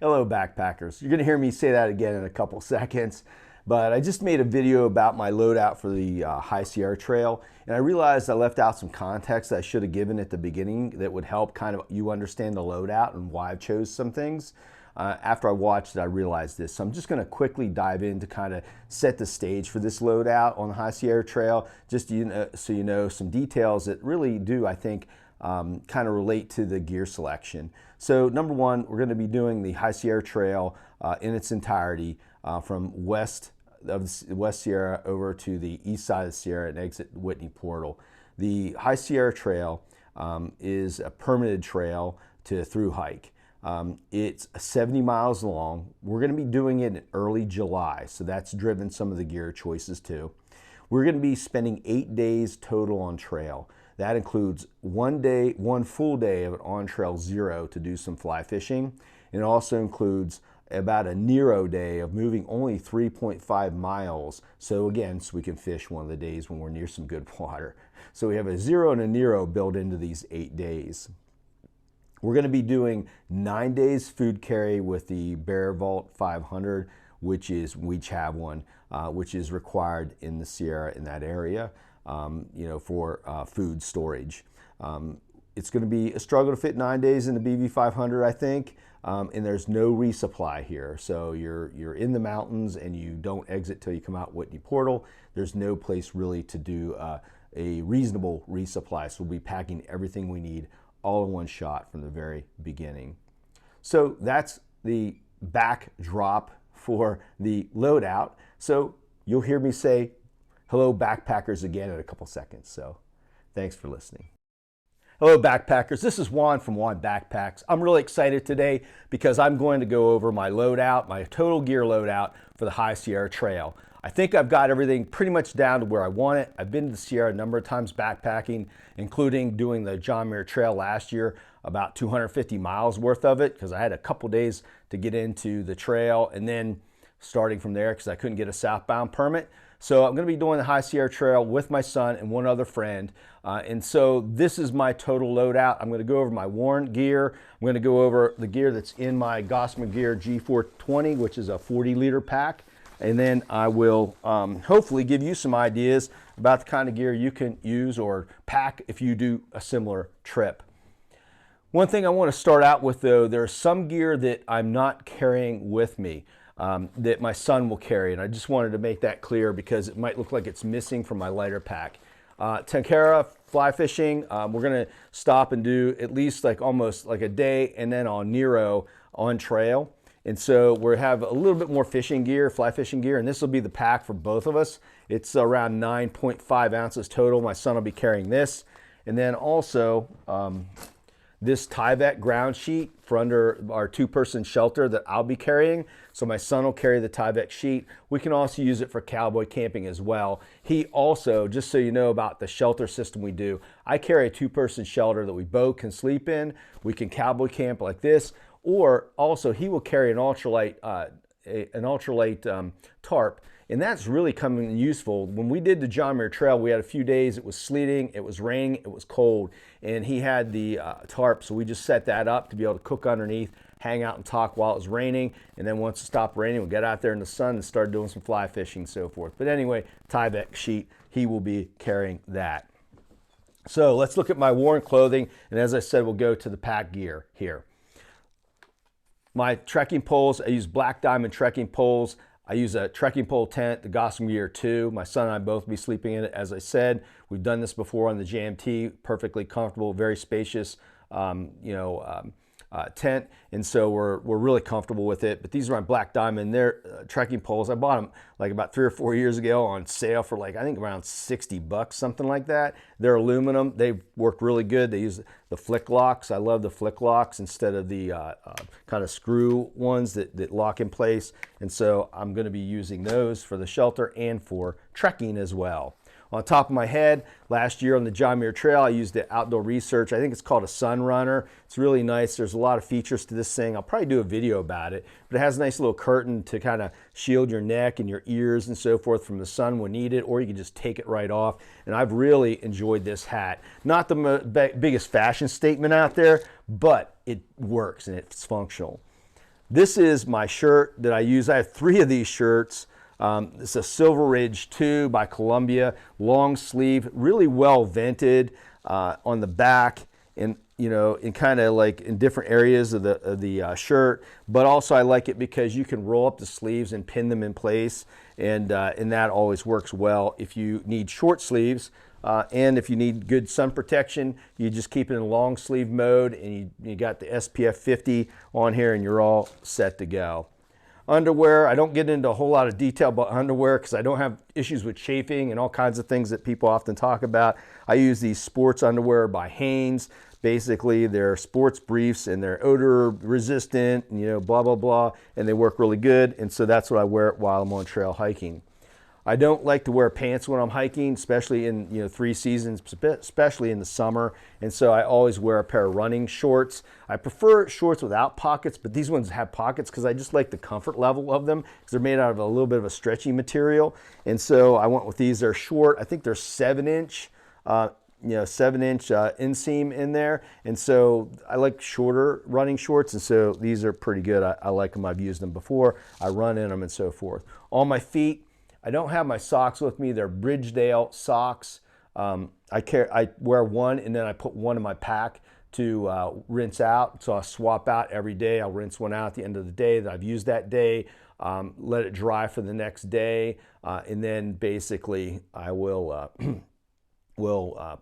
Hello, backpackers. You're going to hear me say that again in a couple seconds, but I just made a video about my loadout for the High Sierra Trail, and I realized I left out some context that I should have given at the beginning that would help kind of you understand the loadout and why I chose some things. After I watched it, I realized this. So I'm just going to quickly dive in to kind of set the stage for this loadout on the High Sierra Trail, just so you know some details that really do, I think, kind of relate to the gear selection. So number one, we're going to be doing the High Sierra Trail in its entirety from west Sierra over to the east side of the Sierra and exit Whitney Portal. The High Sierra Trail is a permitted trail to through hike. It's 70 miles long. We're going to be doing it in early July, so that's driven some of the gear choices too. We're going to be spending 8 days total on trail. That includes one full day of an on-trail zero to do some fly fishing. And it also includes about a Nero day of moving only 3.5 miles. So again, so we can fish one of the days when we're near some good water. So we have a zero and a Nero built into these 8 days. We're going to be doing 9 days food carry with the Bear Vault 500, we each have one, which is required in the Sierra in that area. For food storage. It's going to be a struggle to fit 9 days in the BV500, I think, and there's no resupply here. So you're in the mountains and you don't exit till you come out Whitney Portal. There's no place really to do a reasonable resupply. So we'll be packing everything we need all in one shot from the very beginning. So that's the backdrop for the loadout. So you'll hear me say hello, backpackers, again in a couple seconds, so thanks for listening. Hello, backpackers. This is Juan from Juan Backpacks. I'm really excited today because I'm going to go over my loadout, my total gear loadout for the High Sierra Trail. I think I've got everything pretty much down to where I want it. I've been to the Sierra a number of times backpacking, including doing the John Muir Trail last year, about 250 miles worth of it, because I had a couple days to get into the trail, and then starting from there because I couldn't get a southbound permit. So I'm going to be doing the High Sierra Trail with my son and one other friend. And so this is my total loadout. I'm going to go over my worn gear. I'm going to go over the gear that's in my Gossamer Gear G420, which is a 40-liter pack. And then I will hopefully give you some ideas about the kind of gear you can use or pack if you do a similar trip. One thing I want to start out with, though, there's some gear that I'm not carrying with me. That my son will carry, and I just wanted to make that clear because it might look like it's missing from my lighter pack. Tenkara fly fishing, we're going to stop and do at least almost like a day, and then on Nero on trail. And so we have a little bit more fishing gear, fly fishing gear, and this will be the pack for both of us. It's around 9.5 ounces total. My son will be carrying this, and then also this Tyvek ground sheet for under our two-person shelter that I'll be carrying. So my son will carry the Tyvek sheet. We can also use it for cowboy camping as well. He also, just so you know about the shelter system we do, I carry a two-person shelter that we both can sleep in. We can cowboy camp like this, or also he will carry an ultralight tarp. And that's really coming useful. When we did the John Muir Trail, we had a few days, it was sleeting, it was raining, it was cold, and he had the tarp, so we just set that up to be able to cook underneath, hang out and talk while it was raining, and then once it stopped raining, we got out there in the sun and started doing some fly fishing and so forth. But anyway, Tyvek sheet, he will be carrying that. So let's look at my worn clothing, and as I said, we'll go to the pack gear here. My trekking poles, I use Black Diamond trekking poles. I use a trekking pole tent, the Gossamer Gear 2. My son and I both will be sleeping in it. As I said, we've done this before on the JMT, perfectly comfortable, very spacious, tent, and so we're really comfortable with it. But these are my Black Diamond. They're trekking poles. I bought them like about 3 or 4 years ago on sale for I think around 60 bucks, something like that. They're aluminum. They work really good. They use the flick locks. I love the flick locks instead of the kind of screw ones that lock in place. And so I'm going to be using those for the shelter and for trekking as well. On top of my head, last year on the John Muir Trail, I used the Outdoor Research. I think it's called a Sun Runner. It's really nice. There's a lot of features to this thing. I'll probably do a video about it, but it has a nice little curtain to kind of shield your neck and your ears and so forth from the sun when needed, or you can just take it right off. And I've really enjoyed this hat. Not the biggest fashion statement out there, but it works and it's functional. This is my shirt that I use. I have 3 of these shirts. It's a Silver Ridge 2 by Columbia, long sleeve, really well vented on the back, and in kind of like in different areas of the shirt. But also I like it because you can roll up the sleeves and pin them in place, and that always works well if you need short sleeves. And if you need good sun protection, you just keep it in long sleeve mode, and you got the SPF 50 on here, and you're all set to go. Underwear, I don't get into a whole lot of detail about underwear because I don't have issues with chafing and all kinds of things that people often talk about. I use these sports underwear by Hanes. Basically, they're sports briefs and they're odor resistant, blah, blah, blah, and they work really good. And so that's what I wear while I'm on trail hiking. I don't like to wear pants when I'm hiking, especially in 3 seasons, especially in the summer. And so I always wear a pair of running shorts. I prefer shorts without pockets, but these ones have pockets because I just like the comfort level of them because they're made out of a little bit of a stretchy material. And so I went with these. They're short. I think they're 7-inch. 7-inch inseam in there, and so I like shorter running shorts, and so these are pretty good. I like them. I've used them before. I run in them and so forth. On my feet, I don't have my socks with me. They're Bridgedale socks. I wear one, and then I put one in my pack to rinse out. So I swap out every day. I'll rinse one out at the end of the day that I've used that day, let it dry for the next day, and then basically I will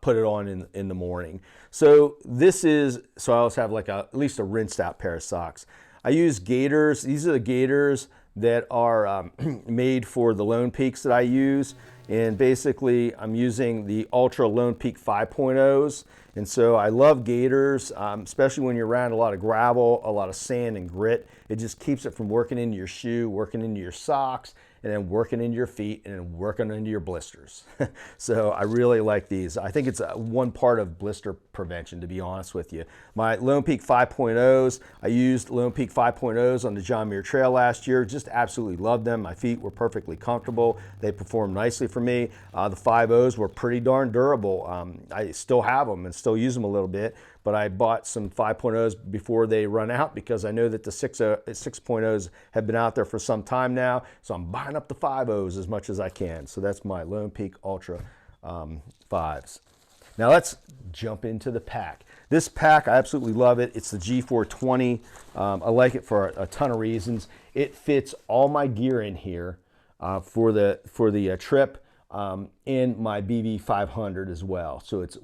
put it on in the morning. So I always have like at least a rinsed out pair of socks. I use gaiters. These are the gaiters that are made for the Lone Peaks that I use. And basically I'm using the Ultra Lone Peak 5.0s. And so I love gaiters, especially when you're around a lot of gravel, a lot of sand and grit. It just keeps it from working into your shoe, working into your socks, and then working into your feet, and then working into your blisters. So I really like these. I think it's one part of blister prevention, to be honest with you. My Lone Peak 5.0s, I used Lone Peak 5.0s on the John Muir Trail last year. Just absolutely loved them. My feet were perfectly comfortable. They performed nicely for me. The 5.0s were pretty darn durable. I still have them and still use them a little bit, but I bought some 5.0s before they run out because I know that the 6.0s have been out there for some time now. So I'm buying up the 5.0s as much as I can. So that's my Lone Peak Ultra 5s. Now let's jump into the pack. This pack, I absolutely love it. It's the G420. I like it for a ton of reasons. It fits all my gear in here for the trip, and my BV 500 as well. So it's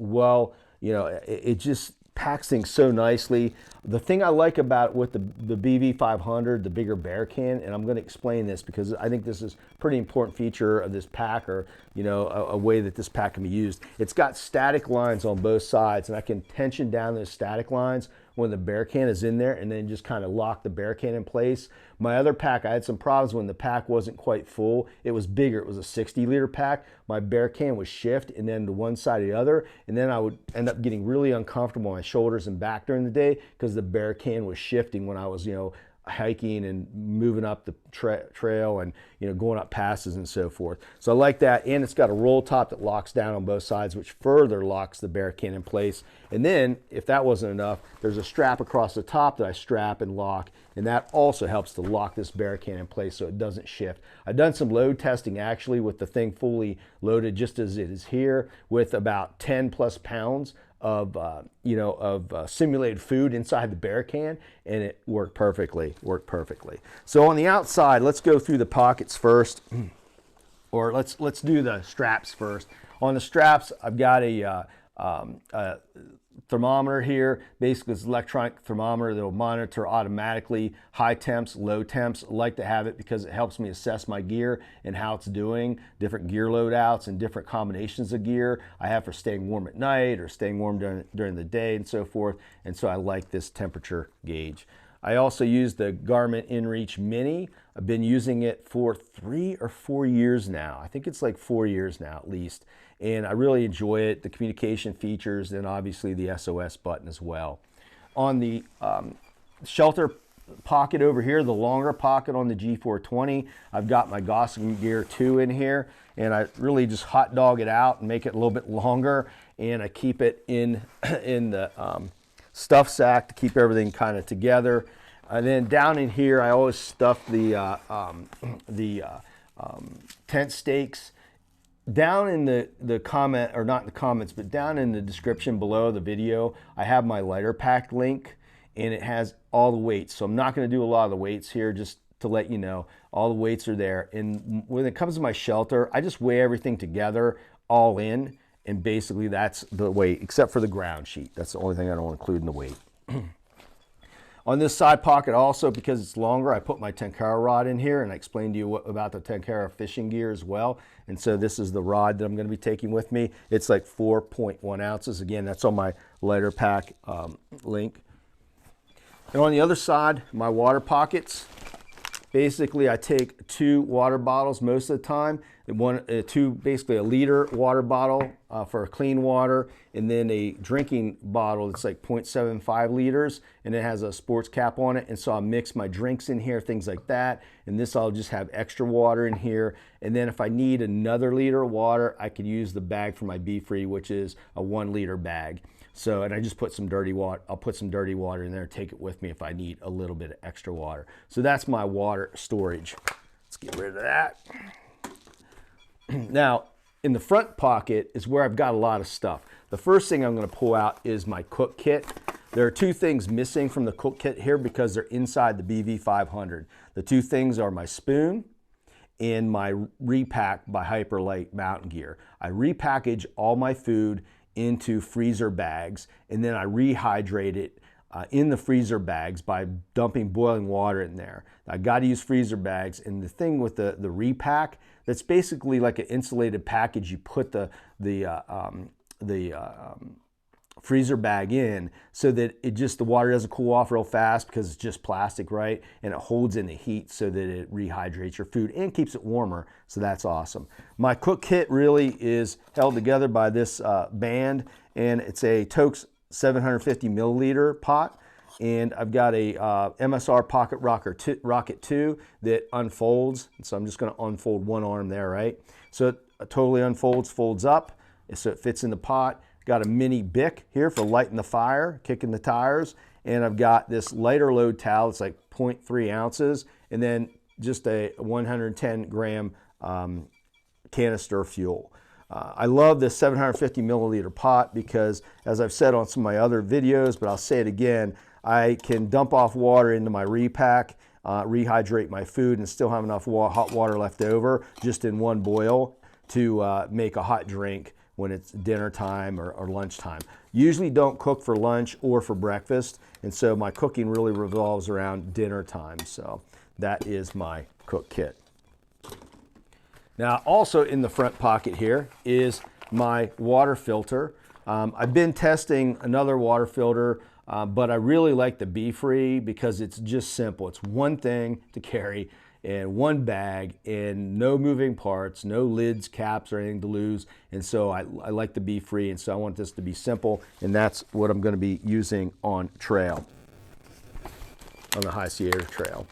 it just packs things so nicely. The thing I like about with the BV 500, the bigger bear can, and I'm going to explain this because I think this is a pretty important feature of this pack, or a way that this pack can be used. It's got static lines on both sides, and I can tension down those static lines when the bear can is in there, and then just kind of lock the bear can in place. My other pack, I had some problems when the pack wasn't quite full. It was bigger. It was a 60-liter pack. My bear can would shift and then to one side or the other, and then I would end up getting really uncomfortable on my shoulders and back during the day because the bear can was shifting when I was, hiking and moving up the trail and going up passes and so forth. So I like that, and it's got a roll top that locks down on both sides, which further locks the bear can in place. And then if that wasn't enough, there's a strap across the top that I strap and lock, and that also helps to lock this bear can in place so it doesn't shift. I've done some load testing actually with the thing fully loaded just as it is here, with about 10 plus pounds of simulated food inside the bear can, and it worked perfectly. So on the outside, let's go through the pockets first, or let's do the straps first. On the straps, I've got a thermometer here. Basically, it's an electronic thermometer that will monitor automatically high temps, low temps. I like to have it because it helps me assess my gear and how it's doing, different gear loadouts and different combinations of gear I have for staying warm at night or staying warm during the day and so forth. And so I like this temperature gauge. I also use the Garmin InReach Mini. I've been using it for 3 or 4 years now. I think it's like 4 years now at least. And I really enjoy it, the communication features, and obviously the SOS button as well. On the shelter pocket over here, the longer pocket on the G420, I've got my Gossing Gear 2 in here, and I really just hot dog it out and make it a little bit longer, and I keep it in the stuff sack to keep everything kind of together. And then down in here, I always stuff the tent stakes. Down in the comment, or not in the comments, but down in the description below the video, I have my lighter pack link, and it has all the weights. So I'm not going to do a lot of the weights here, just to let you know, all the weights are there. And when it comes to my shelter, I just weigh everything together, all in, and basically that's the weight, except for the ground sheet. That's the only thing I don't include in the weight. On this side pocket also, because it's longer, I put my Tenkara rod in here, and I explained to you about the Tenkara fishing gear as well. And so this is the rod that I'm going to be taking with me. It's like 4.1 ounces. Again, that's on my lighter pack link. And on the other side, my water pockets. Basically, I take 2 water bottles most of the time. Basically a liter water bottle for clean water, and then a drinking bottle that's like 0.75 liters, and it has a sports cap on it. And so I'll mix my drinks in here, things like that. And this, I'll just have extra water in here. And then if I need another liter of water, I could use the bag for my BeFree, which is a 1 liter bag. So, and I just put some dirty water, I'll put some dirty water in there and take it with me if I need a little bit of extra water. So that's my water storage. Let's get rid of that. Now, in the front pocket is where I've got a lot of stuff. The first thing I'm going to pull out is my cook kit. There are 2 things missing from the cook kit here because they're inside the BV500. The 2 things are my spoon and my repack by Hyperlite mountain gear. I repackage all my food into freezer bags, and then I rehydrate it in the freezer bags by dumping boiling water in there. I got to use freezer bags, and the thing with the repack, that's basically like an insulated package. You put the freezer bag in so that the water doesn't cool off real fast because it's just plastic, right? And it holds in the heat so that it rehydrates your food and keeps it warmer. So that's awesome. My cook kit really is held together by this band, and it's a Toaks 750 milliliter pot. And I've got a MSR Pocket Rocket 2 that unfolds. So I'm just going to unfold one arm there, right? So it totally unfolds, folds up, so it fits in the pot. Got a mini Bic here for lighting the fire, kicking the tires. And I've got this lighter load towel. It's like 0.3 ounces. And then just a 110 gram canister fuel. I love this 750 milliliter pot because, as I've said on some of my other videos, but I'll say it again, I can dump off water into my repack, rehydrate my food, and still have enough hot water left over just in one boil to make a hot drink when it's dinner time or lunch time. Usually don't cook for lunch or for breakfast, and so my cooking really revolves around dinner time. So that is my cook kit. Now, also in the front pocket here is my water filter. I've been testing another water filter, but I really like the BeFree because it's just simple. It's one thing to carry in one bag and no moving parts, no lids, caps, or anything to lose. And so I like the BeFree, and so I want this to be simple, and that's what I'm going to be using on trail, on the High Sierra Trail.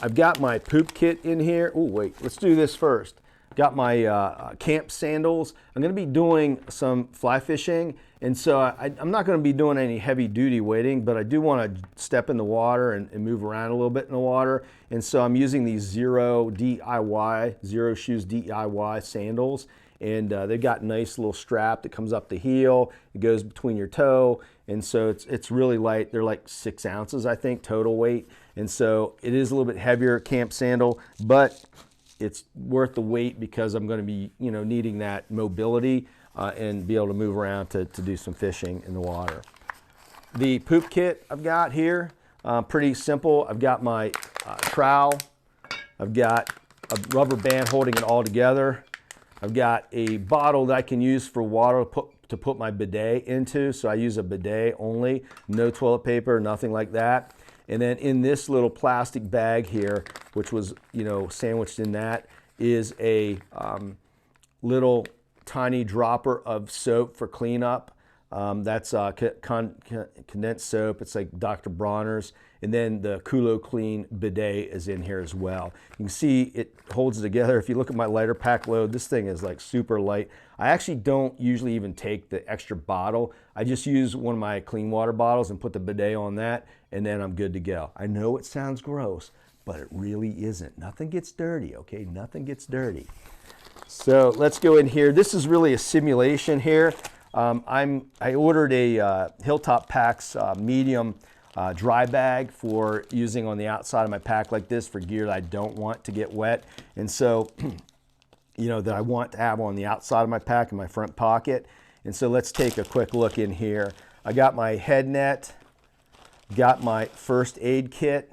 I've got my poop kit in here. Oh, wait, let's do this first. Got my camp sandals. I'm going to be doing some fly fishing, and so I'm not going to be doing any heavy duty wading, but I do want to step in the water and move around a little bit in the water. And so I'm using these Zero Shoes DIY sandals, and they've got a nice little strap that comes up the heel. It goes between your toe, and so it's really light. They're like 6 ounces, I think, total weight, and so it is a little bit heavier camp sandal, but it's worth the weight because I'm going to be, needing that mobility and be able to move around to do some fishing in the water. The poop kit I've got here, pretty simple. I've got my trowel. I've got a rubber band holding it all together. I've got a bottle that I can use for water to put my bidet into. So I use a bidet only, no toilet paper, nothing like that. And then in this little plastic bag here, which was, sandwiched in that, is a little tiny dropper of soap for cleanup. That's condensed soap. It's like Dr. Bronner's. And then the Culo Clean bidet is in here as well. You can see it holds it together. If you look at my lighter pack load, this thing is like super light. I actually don't usually even take the extra bottle. I just use one of my clean water bottles and put the bidet on that, and then I'm good to go. I know it sounds gross, but it really isn't. Nothing gets dirty, okay? Nothing gets dirty. So let's go in here. This is really a simulation here. I ordered a Hilltop Packs medium dry bag for using on the outside of my pack like this for gear that I don't want to get wet. And so, you know, that I want to have on the outside of my pack in my front pocket. And so let's take a quick look in here. I got my head net, got my first aid kit,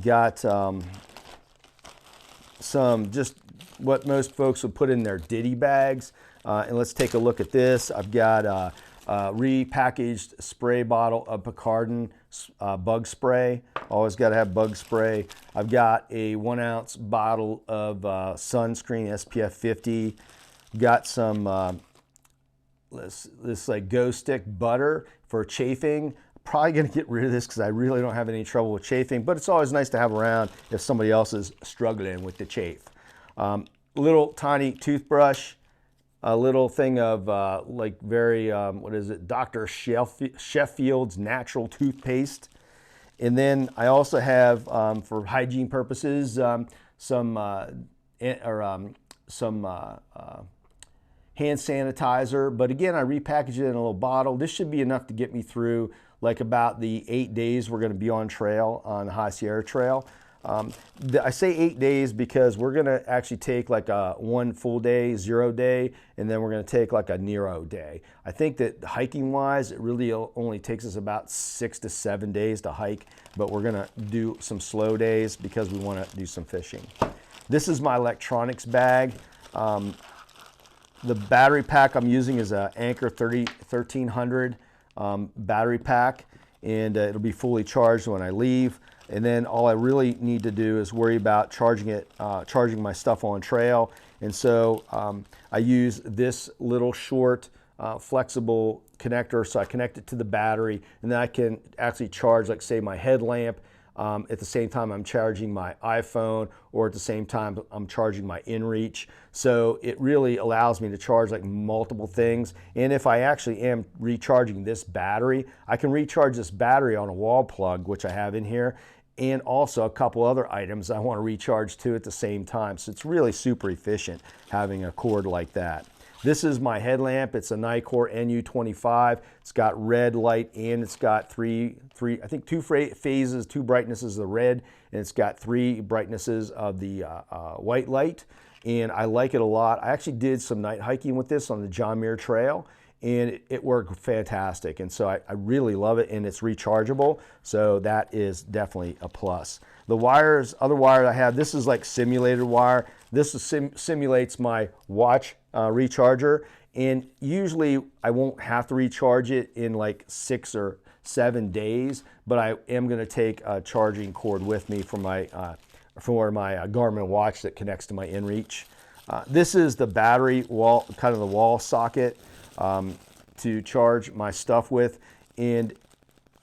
got some just what most folks would put in their ditty bags. And let's take a look at this. I've got a repackaged spray bottle of Picardin bug spray. Always got to have bug spray. I've got a 1 ounce bottle of sunscreen SPF 50. Got some this like Go Stick butter for chafing. Probably gonna get rid of this because I really don't have any trouble with chafing, but it's always nice to have around if somebody else is struggling with the chafe. Little tiny toothbrush, a little thing of like very, what is it, Dr. Sheffield's natural toothpaste. And then I also have, for hygiene purposes, some hand sanitizer. But again, I repackaged it in a little bottle. This should be enough to get me through like about the 8 days we're gonna be on trail, on the High Sierra Trail. I say 8 days because we're gonna actually take like a 1 full day, 0 day, and then we're gonna take like a Nero day. I think that hiking wise, it really only takes us about 6 to 7 days to hike, but we're gonna do some slow days because we wanna do some fishing. This is my electronics bag. The battery pack I'm using is a Anker 1300 battery pack, and it'll be fully charged when I leave. And then all I really need to do is worry about charging my stuff on trail. And so I use this little short flexible connector, so I connect it to the battery, and then I can actually charge, like say, my headlamp at the same time I'm charging my iPhone, or at the same time I'm charging my inReach. So it really allows me to charge like multiple things. And if I actually am recharging this battery, I can recharge this battery on a wall plug, which I have in here, and also a couple other items I want to recharge to at the same time. So it's really super efficient having a cord like that. This is my headlamp. It's a Nikkor NU25. It's got red light, and it's got I think two phases, 2 brightnesses of the red, and it's got 3 brightnesses of the white light. And I like it a lot. I actually did some night hiking with this on the John Muir Trail, and it worked fantastic. And so I really love it, and it's rechargeable. So that is definitely a plus. The wires, other wire I have, this is like simulated wire. This simulates my watch recharger, and usually I won't have to recharge it in like 6 or 7 days, but I am gonna take a charging cord with me for my Garmin watch that connects to my inReach. This is the battery wall, kind of the wall socket to charge my stuff with, and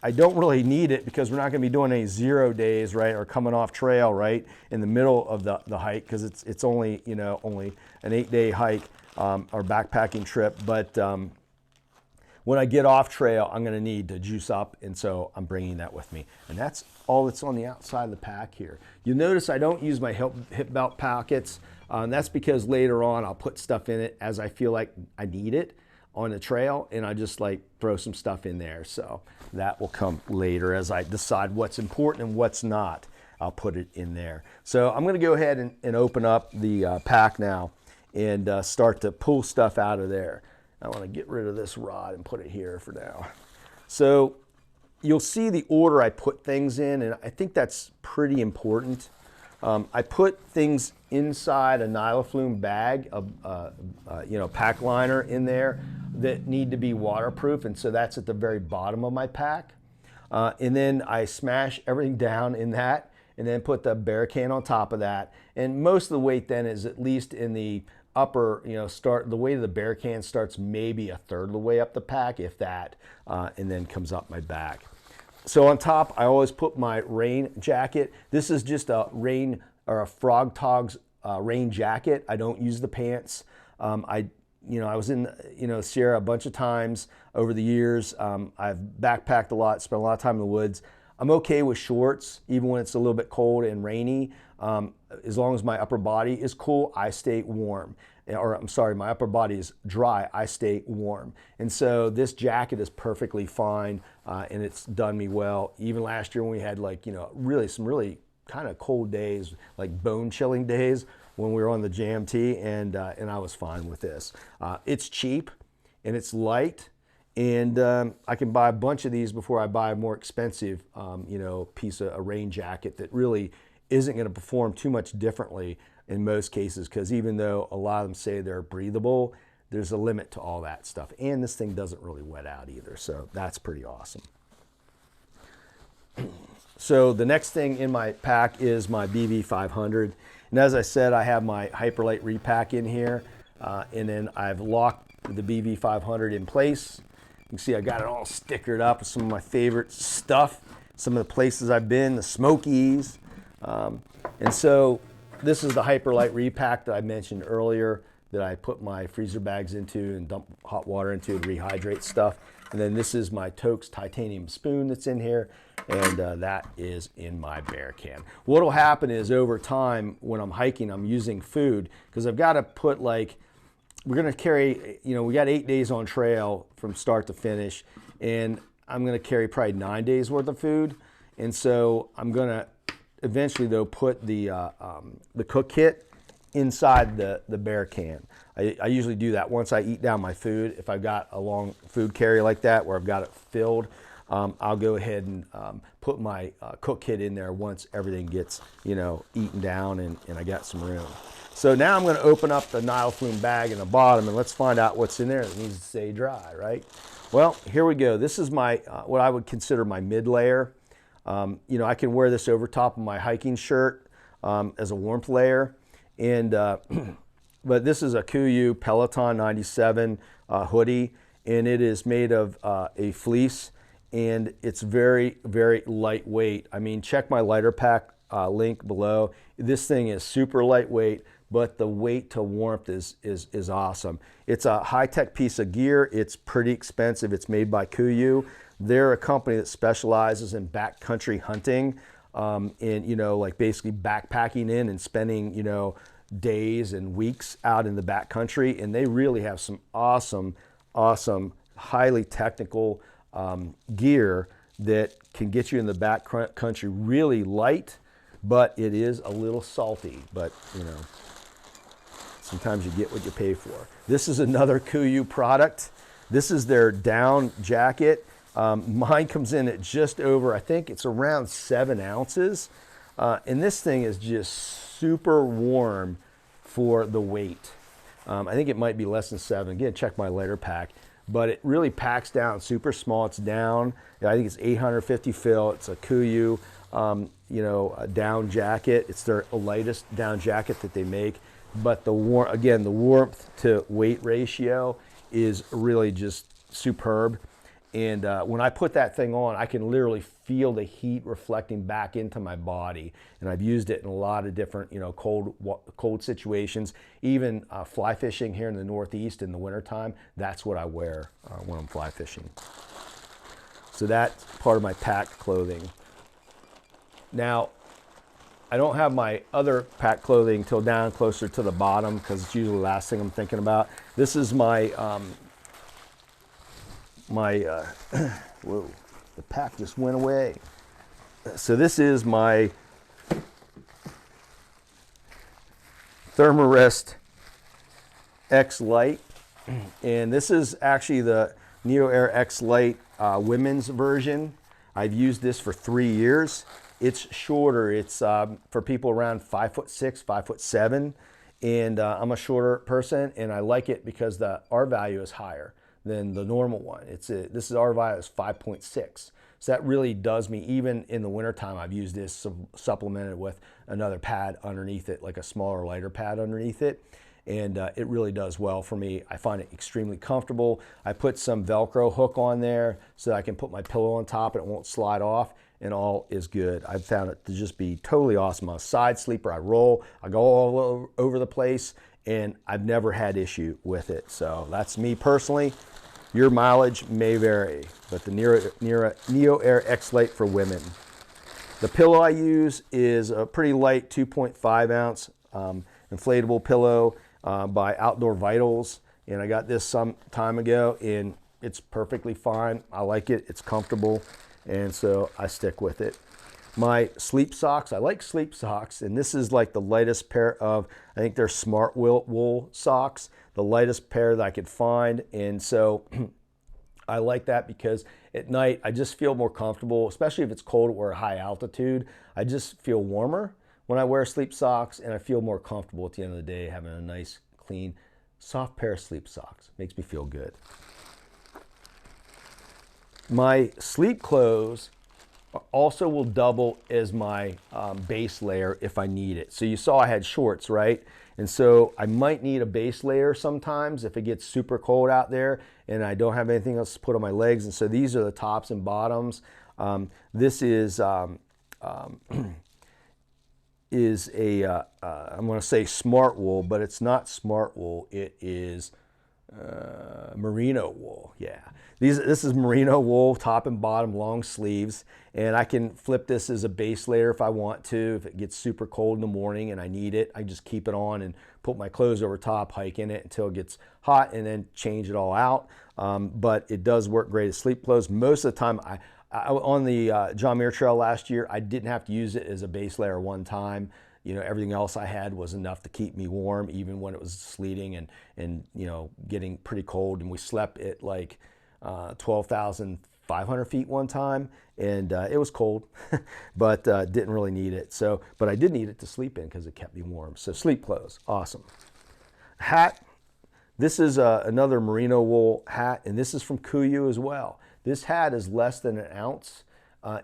I don't really need it because we're not going to be doing any 0 days, right, or coming off trail, right, in the middle of the hike, because it's only, you know, only an 8-day hike or backpacking trip. But when I get off trail, I'm going to need to juice up, and so I'm bringing that with me. And that's all that's on the outside of the pack here. You'll notice I don't use my hip belt pockets. That's because later on I'll put stuff in it as I feel like I need it on the trail, and I just like throw some stuff in there. So that will come later as I decide what's important and what's not. I'll put it in there. So I'm going to go ahead and open up the pack now and start to pull stuff out of there. I want to get rid of this rod and put it here for now. So you'll see the order I put things in, and I think that's pretty important. I put things inside a Nylaflume bag, you know, pack liner in there that need to be waterproof, and so that's at the very bottom of my pack. And then I smash everything down in that, and then put the bear can on top of that. And most of the weight then is at least in the upper, start the weight of the bear can starts maybe a third of the way up the pack, if that, and then comes up my back. So on top, I always put my rain jacket. This is just a rain or a Frog Togs rain jacket. I don't use the pants. I was in Sierra a bunch of times over the years. I've backpacked a lot, spent a lot of time in the woods. I'm okay with shorts, even when it's a little bit cold and rainy. As long as my upper body is cool, I stay warm. Or I'm sorry, my upper body is dry, I stay warm. And so this jacket is perfectly fine, and it's done me well. Even last year when we had some really kind of cold days, like bone chilling days when we were on the JMT, and I was fine with this. It's cheap and it's light, and I can buy a bunch of these before I buy a more expensive piece of a rain jacket that really isn't going to perform too much differently in most cases, because even though a lot of them say they're breathable, there's a limit to all that stuff. And this thing doesn't really wet out either, so that's pretty awesome. So the next thing in my pack is my BV500. And as I said, I have my Hyperlight repack in here, and then I've locked the BV500 in place. You can see I got it all stickered up with some of my favorite stuff, some of the places I've been, the Smokies. And so this is the Hyperlight repack that I mentioned earlier that I put my freezer bags into and dump hot water into and rehydrate stuff. And then this is my Tokes titanium spoon that's in here, and that is in my bear can. What'll happen is over time when I'm hiking, I'm using food, because I've got to put we're gonna carry, we got 8 days on trail from start to finish, and I'm gonna carry probably 9 days worth of food. And so I'm gonna eventually though put the cook kit inside the bear can. I usually do that once I eat down my food. If I've got a long food carry like that where I've got it filled, I'll go ahead and put my cook kit in there once everything gets eaten down and I got some room. So now I'm going to open up the Nile Flume bag in the bottom, and let's find out what's in there that needs to stay dry, right? Well, here we go. This is my what I would consider my mid layer. I can wear this over top of my hiking shirt as a warmth layer. And but this is a KUIU Peloton 97 hoodie, and it is made of a fleece, and it's very, very lightweight. I mean, check my lighter pack link below. This thing is super lightweight, but the weight to warmth is awesome. It's a high-tech piece of gear. It's pretty expensive. It's made by KUIU. They're a company that specializes in backcountry hunting, and basically backpacking in and spending days and weeks out in the backcountry, and they really have some awesome, highly technical gear that can get you in the backcountry really light, but it is a little salty. But sometimes you get what you pay for. This is another KUIU product. This is their down jacket. Mine comes in at just over, I think it's around 7 ounces. And this thing is just super warm for the weight. I think it might be less than 7. Again, check my lighter pack. But it really packs down super small. It's down. I think it's 850 fill. It's a KUIU, a down jacket. It's their lightest down jacket that they make. But the warmth to weight ratio is really just superb. And when I put that thing on, I can literally feel the heat reflecting back into my body. And I've used it in a lot of different, cold situations. Even fly fishing here in the Northeast in the wintertime, that's what I wear when I'm fly fishing. So that's part of my pack clothing. Now, I don't have my other pack clothing till down closer to the bottom, because it's usually the last thing I'm thinking about. This is my whoa, the pack just went away. So this is my Thermarest X Lite, and this is actually the Neo Air X Lite women's version. I've used this for 3 years. It's shorter. It's for people around 5'6", 5'7", and I'm a shorter person, and I like it because the R value is higher than the normal one. This is R value is 5.6. So that really does me, even in the wintertime, I've used this supplemented with another pad underneath it, like a smaller, lighter pad underneath it. and it really does well for me. I find it extremely comfortable. I put some Velcro hook on there so that I can put my pillow on top and it won't slide off, and all is good. I've found it to just be totally awesome. I'm a side sleeper. I roll, I go all over the place, and I've never had issue with it. So that's me personally. Your mileage may vary, but the Neo Air X Lite for women. The pillow I use is a pretty light 2.5 ounce inflatable pillow by Outdoor Vitals, and I got this some time ago, and it's perfectly fine. I like it, it's comfortable, and so I stick with it. My sleep socks, I like sleep socks, and this is like the lightest pair of, I think they're Smart Wool socks, the lightest pair that I could find, and so I like that because at night I just feel more comfortable, especially if it's cold or high altitude. I just feel warmer when I wear sleep socks, and I feel more comfortable at the end of the day having a nice, clean, soft pair of sleep socks. Makes me feel good. My sleep clothes also will double as my base layer if I need it. So you saw I had shorts, right? And so I might need a base layer sometimes if it gets super cold out there and I don't have anything else to put on my legs. And so these are the tops and bottoms. This is I'm going to say Smart Wool, but it's not Smart Wool. It is merino wool. Yeah, this is merino wool, top and bottom, long sleeves, and I can flip this as a base layer if I want to. If it gets super cold in the morning and I need it, I just keep it on and put my clothes over top, hike in it until it gets hot, and then change it all out. But it does work great as sleep clothes. Most of the time, on the John Muir Trail last year, I didn't have to use it as a base layer one time. You know, everything else I had was enough to keep me warm, even when it was sleeting and you know, getting pretty cold. And we slept at like 12,500 feet one time, and it was cold, but didn't really need it. So, but I did need it to sleep in because it kept me warm. So sleep clothes, awesome. Hat, this is another merino wool hat, and this is from Kuiu as well. This hat is less than an ounce.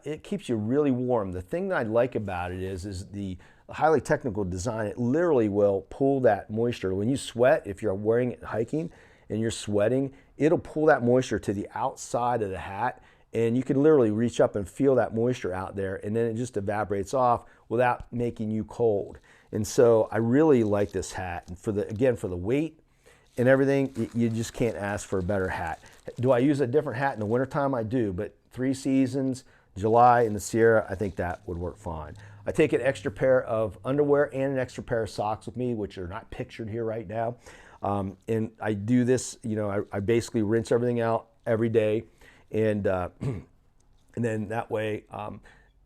It keeps you really warm. The thing that I like about it is the highly technical design. It literally will pull that moisture. When you sweat, if you're wearing it hiking and you're sweating, it'll pull that moisture to the outside of the hat, and you can literally reach up and feel that moisture out there, and then it just evaporates off without making you cold. And so I really like this hat. And for the weight and everything, you just can't ask for a better hat. Do I use a different hat in the wintertime? I do, but 3 seasons, July in the Sierra, I think that would work fine. I take an extra pair of underwear and an extra pair of socks with me, which are not pictured here right now. And I do this, you know, I basically rinse everything out every day. And then that way,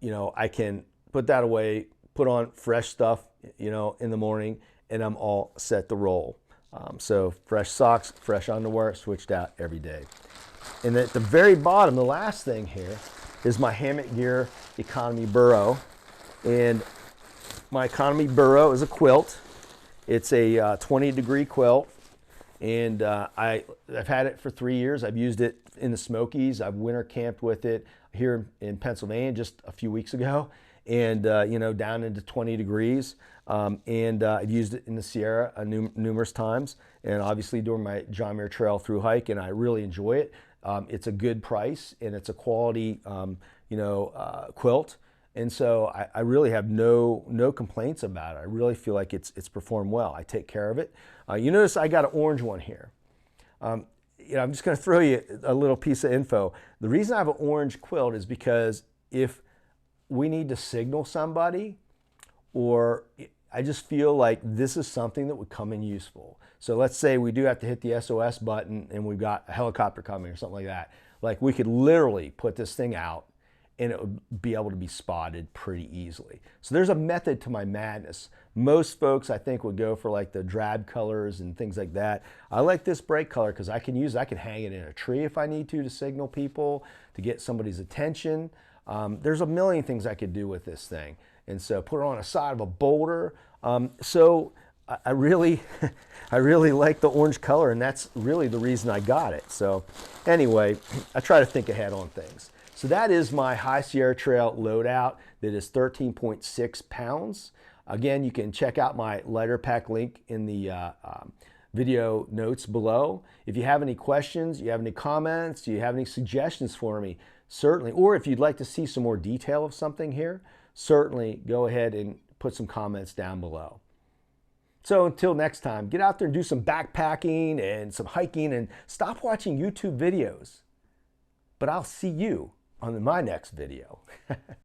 you know, I can put that away, put on fresh stuff, you know, in the morning, and I'm all set to roll. So fresh socks, fresh underwear, switched out every day. And at the very bottom, the last thing here is my Hammock Gear Economy Burrow. And my Economy Burrow is a quilt. It's a 20-degree quilt, and I've had it for 3 years. I've used it in the Smokies. I've winter camped with it here in Pennsylvania just a few weeks ago, and you know, down into 20 degrees. And I've used it in the Sierra numerous times, and obviously during my John Muir Trail through hike, and I really enjoy it. It's a good price, and it's a quality you know, quilt. And so I really have no complaints about it. I really feel like it's performed well. I take care of it. You notice I got an orange one here. You know, I'm just going to throw you a little piece of info. The reason I have an orange quilt is because if we need to signal somebody, or I just feel like this is something that would come in useful. So let's say we do have to hit the SOS button and we've got a helicopter coming or something like that. Like, we could literally put this thing out and it would be able to be spotted pretty easily. So there's a method to my madness. Most folks, I think, would go for like the drab colors and things like that. I like this bright color because I can hang it in a tree if I need to signal people, to get somebody's attention. There's a million things I could do with this thing. And so put it on the side of a boulder. So I really like the orange color, and that's really the reason I got it. So anyway, I try to think ahead on things. So that is my High Sierra Trail loadout that is 13.6 pounds. Again, you can check out my lighter pack link in the video notes below. If you have any questions, you have any comments, do you have any suggestions for me, certainly, or if you'd like to see some more detail of something here, certainly go ahead and put some comments down below. So until next time, get out there and do some backpacking and some hiking and stop watching YouTube videos. But I'll see you on my next video.